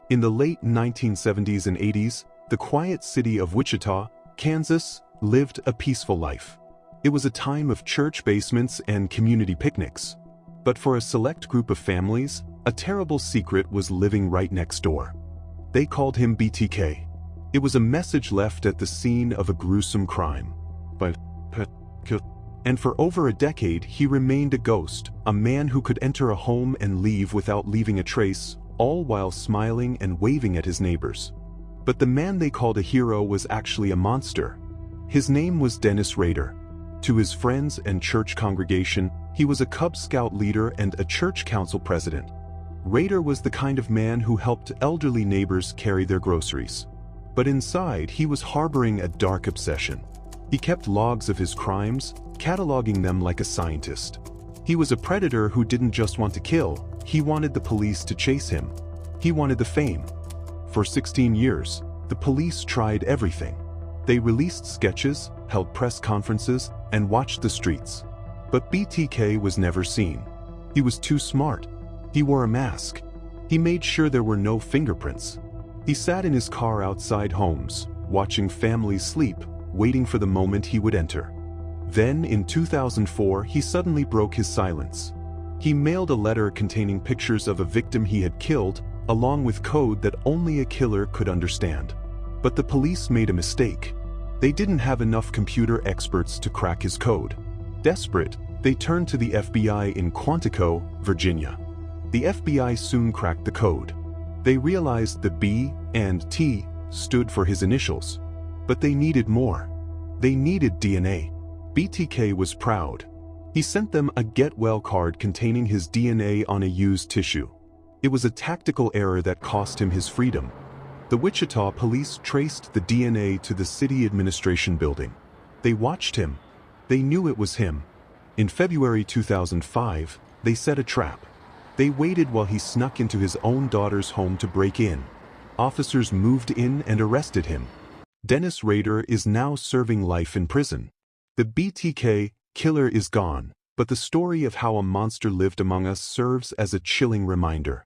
In the late 1970s and 80s, the quiet city of Wichita, Kansas, lived a peaceful life. It was a time of church basements and community picnics. But for a select group of families, a terrible secret was living right next door. They called him BTK. It was a message left at the scene of a gruesome crime. And for over a decade, he remained a ghost, a man who could enter a home and leave without leaving a trace, all while smiling and waving at his neighbors. But the man they called a hero was actually a monster. His name was Dennis Rader. To his friends and church congregation, he was a Cub Scout leader and a church council president. Rader was the kind of man who helped elderly neighbors carry their groceries. But inside, he was harboring a dark obsession. He kept logs of his crimes, cataloging them like a scientist. He was a predator who didn't just want to kill, he wanted the police to chase him. He wanted the fame. For 16 years, the police tried everything. They released sketches, held press conferences, and watched the streets. But BTK was never seen. He was too smart. He wore a mask. He made sure there were no fingerprints. He sat in his car outside homes, watching families sleep, waiting for the moment he would enter. Then, in 2004, he suddenly broke his silence. He mailed a letter containing pictures of a victim he had killed, along with code that only a killer could understand. But the police made a mistake. They didn't have enough computer experts to crack his code. Desperate, they turned to the FBI in Quantico, Virginia. The FBI soon cracked the code. They realized the B and T stood for his initials. But they needed more. They needed DNA. BTK was proud. He sent them a get-well card containing his DNA on a used tissue. It was a tactical error that cost him his freedom. The Wichita police traced the DNA to the city administration building. They watched him. They knew it was him. In February 2005, they set a trap. They waited while he snuck into his own daughter's home to break in. Officers moved in and arrested him. Dennis Rader is now serving life in prison. The BTK killer is gone, but the story of how a monster lived among us serves as a chilling reminder.